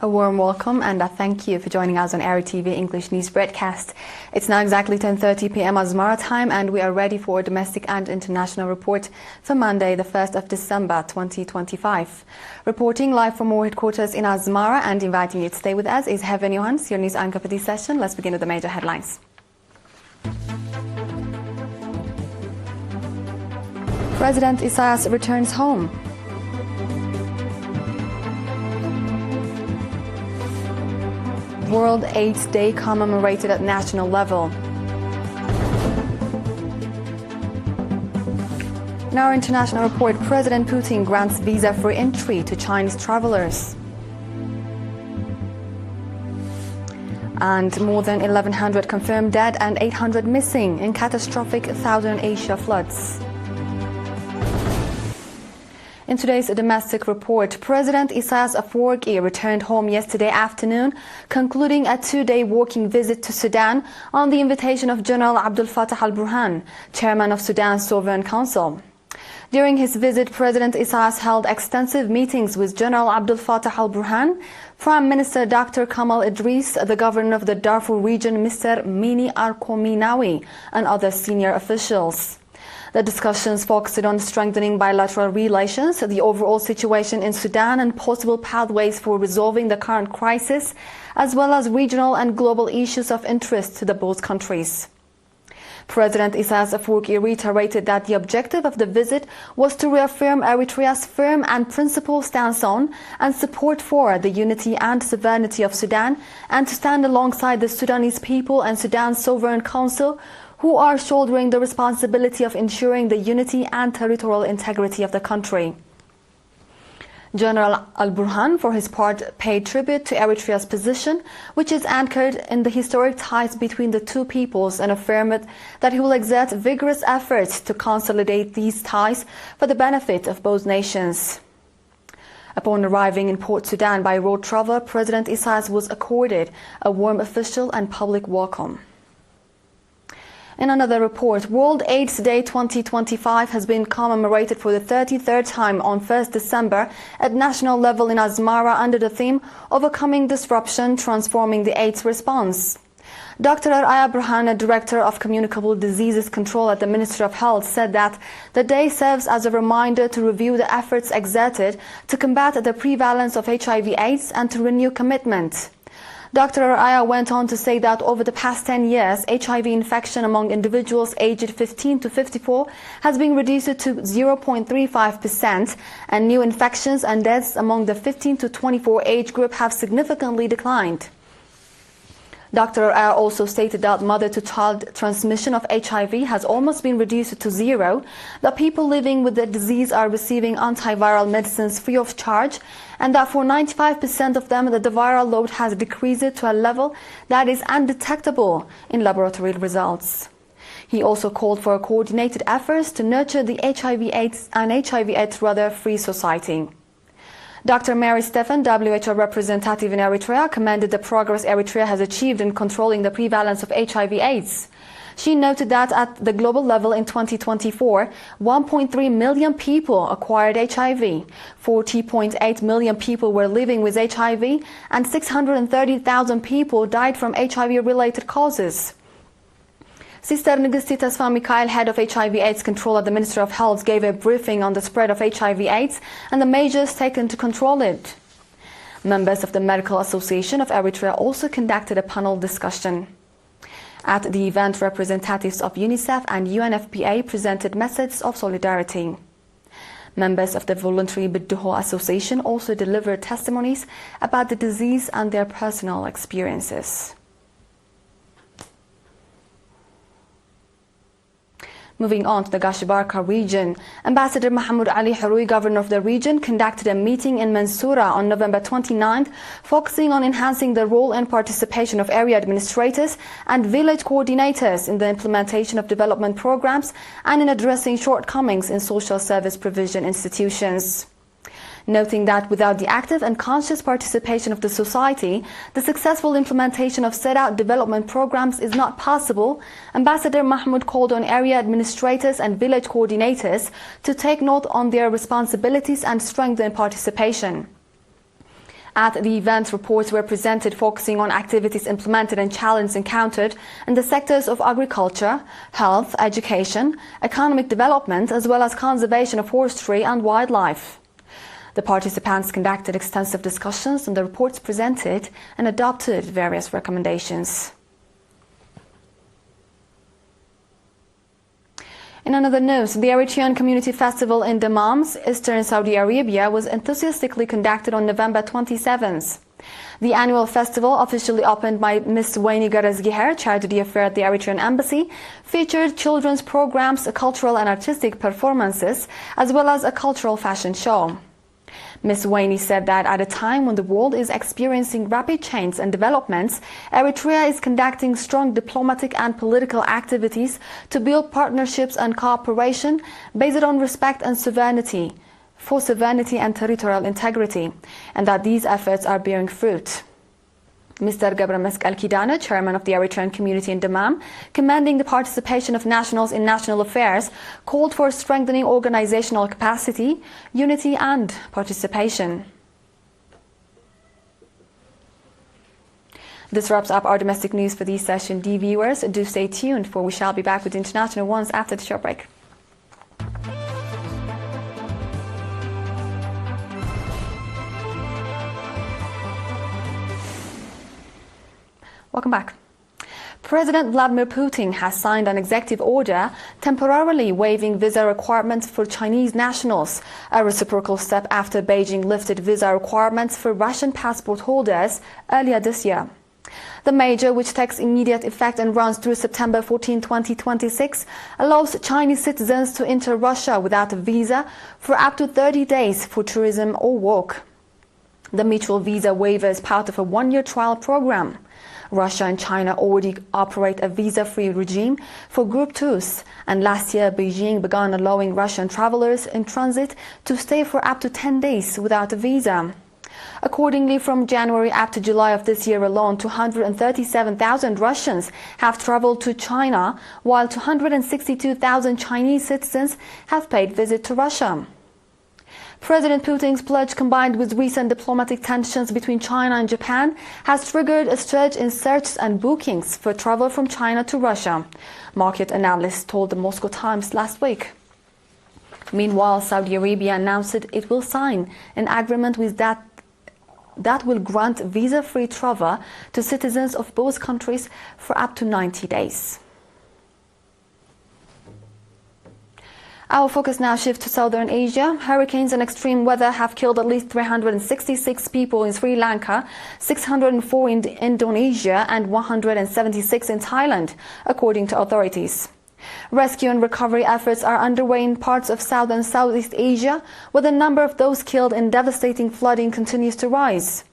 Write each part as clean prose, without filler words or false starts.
A warm welcome and a thank you for joining us on ERi-TV English News Broadcast. It's now exactly 10:30 p.m. Asmara time and we are ready for a domestic and international report for Monday, the 1st of December 2025. Reporting live from our headquarters in Asmara and inviting you to stay with us is Heaven Johans, your news anchor for this session. Let's begin with the major headlines. President Isaias returns home. World AIDS Day commemorated at national level. In our international report, President Putin grants visa-free entry to Chinese travelers. And more than 1,100 confirmed dead and 800 missing in catastrophic Southern Asia floods. In today's domestic report, President Isaias returned home yesterday afternoon, concluding a two-day working visit to Sudan on the invitation of General Abdel Fattah al-Burhan, chairman of Sudan's Sovereign Council. During his visit, President Isaias held extensive meetings with General Abdel Fattah al-Burhan, Prime Minister Dr. Kamal Idris, the governor of the Darfur region, Mr. Mini Arkominawi, and other senior officials. The discussions focused on strengthening bilateral relations, the overall situation in Sudan and possible pathways for resolving the current crisis, as well as regional and global issues of interest to the both countries. President Isaias reiterated that the objective of the visit was to reaffirm Eritrea's firm and principled stance on and support for the unity and sovereignty of Sudan, and to stand alongside the Sudanese people and Sudan's Sovereign Council, who are shouldering the responsibility of ensuring the unity and territorial integrity of the country. General al-Burhan, for his part, paid tribute to Eritrea's position, which is anchored in the historic ties between the two peoples, and affirmed that he will exert vigorous efforts to consolidate these ties for the benefit of both nations. Upon arriving in Port Sudan by road travel, President Isaias was accorded a warm official and public welcome. In another report, World AIDS Day 2025 has been commemorated for the 33rd time on 1st December at national level in Asmara under the theme Overcoming Disruption, Transforming the AIDS Response. Dr. ERi-TV, Director of Communicable Diseases Control at the Ministry of Health, said that the day serves as a reminder to review the efforts exerted to combat the prevalence of HIV/AIDS and to renew commitment. Dr. ERi-TV went on to say that over the past 10 years, HIV infection among individuals aged 15 to 54 has been reduced to 0.35%, and new infections and deaths among the 15 to 24 age group have significantly declined. Dr. ERi-TV also stated that mother-to-child transmission of HIV has almost been reduced to zero, that people living with the disease are receiving antiviral medicines free of charge, and that for 95% of them the viral load has decreased to a level that is undetectable in laboratory results. He also called for coordinated efforts to nurture the HIV/AIDS free society. Dr. Mary Stephan, WHO representative in Eritrea, commended the progress Eritrea has achieved in controlling the prevalence of HIV/AIDS. She noted that at the global level in 2024, 1.3 million people acquired HIV, 40.8 million people were living with HIV, and 630,000 people died from HIV-related causes. Sister Ngisti Tesfa Mikhail, head of HIV/AIDS control at the Ministry of Health, gave a briefing on the spread of HIV/AIDS and the measures taken to control it. Members of the Medical Association of Eritrea also conducted a panel discussion. At the event, representatives of UNICEF and UNFPA presented messages of solidarity. Members of the Voluntary Bidduho Association also delivered testimonies about the disease and their personal experiences. Moving on to the Gashibarka region, Ambassador Mahmoud Ali Harui, governor of the region, conducted a meeting in Mansoura on November 29th, focusing on enhancing the role and participation of area administrators and village coordinators in the implementation of development programs and in addressing shortcomings in social service provision institutions. Noting that without the active and conscious participation of the society, the successful implementation of set-out development programs is not possible, Ambassador Mahmoud called on area administrators and village coordinators to take note on their responsibilities and strengthen participation. At the event, reports were presented focusing on activities implemented and challenges encountered in the sectors of agriculture, health, education, economic development, as well as conservation of forestry and wildlife. The participants conducted extensive discussions on the reports presented and adopted various recommendations. In another news, the Eritrean Community Festival in Dammam, eastern Saudi Arabia, was enthusiastically conducted on November 27th. The annual festival, officially opened by Ms. Wayne Garazgiher, charity affair at the Eritrean Embassy, featured children's programs, cultural and artistic performances, as well as a cultural fashion show. Ms. Wayne said that at a time when the world is experiencing rapid change and developments, Eritrea is conducting strong diplomatic and political activities to build partnerships and cooperation based on respect and sovereignty, for sovereignty and territorial integrity, and that these efforts are bearing fruit. Mr. Gabra Meskel Kidane, chairman of the Eritrean community in Dammam, commending the participation of nationals in national affairs, called for strengthening organizational capacity, unity and participation. This wraps up our domestic news for this session. Dear viewers, do stay tuned, for we shall be back with international ones after the short break. Welcome back. President Vladimir Putin has signed an executive order temporarily waiving visa requirements for Chinese nationals, a reciprocal step after Beijing lifted visa requirements for Russian passport holders earlier this year. The measure, which takes immediate effect and runs through September 14, 2026, allows Chinese citizens to enter Russia without a visa for up to 30 days for tourism or work. The mutual visa waiver is part of a one-year trial program. Russia and China already operate a visa-free regime for group tours, and last year Beijing began allowing Russian travelers in transit to stay for up to 10 days without a visa. Accordingly, from January up to July of this year alone, 237,000 Russians have traveled to China, while 262,000 Chinese citizens have paid visit to Russia. President Putin's pledge, combined with recent diplomatic tensions between China and Japan, has triggered a surge in searches and bookings for travel from China to Russia, market analysts told the Moscow Times last week. Meanwhile, Saudi Arabia announced it will sign an agreement with that will grant visa-free travel to citizens of both countries for up to 90 days. Our focus now shifts to southern Asia. Hurricanes and extreme weather have killed at least 366 people in Sri Lanka, 604 in Indonesia, and 176 in Thailand, according to authorities. Rescue and recovery efforts are underway in parts of South and Southeast Asia, where the number of those killed in devastating flooding continues to rise.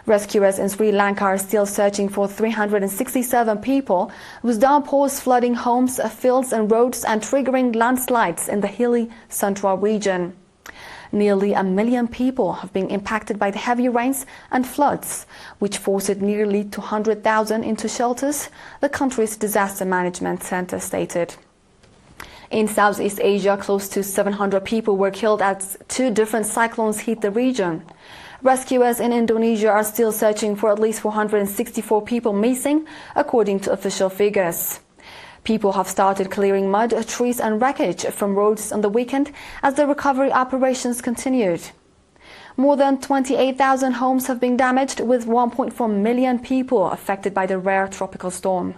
Rescuers in Sri Lanka are still searching for 367 people, with downpours flooding homes, fields and roads and triggering landslides in the hilly central region. Nearly 1 million people have been impacted by the heavy rains and floods, which forced nearly 200,000 into shelters, the country's disaster management center stated. In Southeast Asia, close to 700 people were killed as 2 different cyclones hit the region. Rescuers in Indonesia are still searching for at least 464 people missing, according to official figures. People have started clearing mud, trees and wreckage from roads on the weekend as the recovery operations continued. More than 28,000 homes have been damaged, with 1.4 million people affected by the rare tropical storm.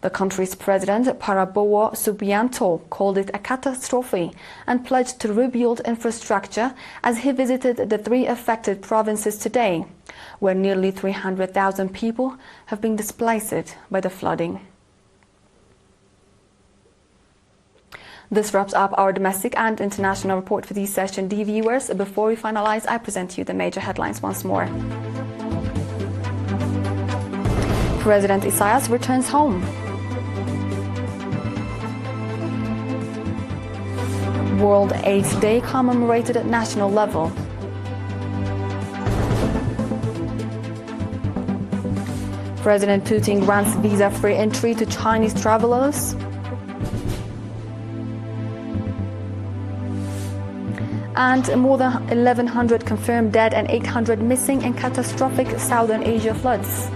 The country's president, Prabowo Subianto, called it a catastrophe and pledged to rebuild infrastructure as he visited the 3 affected provinces today, where nearly 300,000 people have been displaced by the flooding. This wraps up our domestic and international report for this session. Dear viewers, before we finalize, I present you the major headlines once more. President Isaias returns home. World AIDS Day commemorated at national level. President Putin grants visa-free entry to Chinese travelers. and more than 1,100 confirmed dead and 800 missing in catastrophic Southern Asia floods.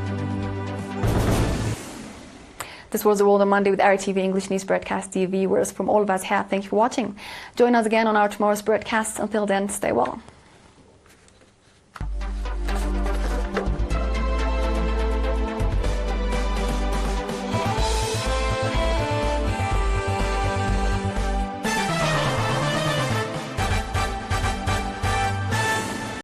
This was The World on Monday with ERi-TV English News Broadcast. Dear viewers, from all of us here, thank you for watching. Join us again on our tomorrow's broadcast. Until then, stay well.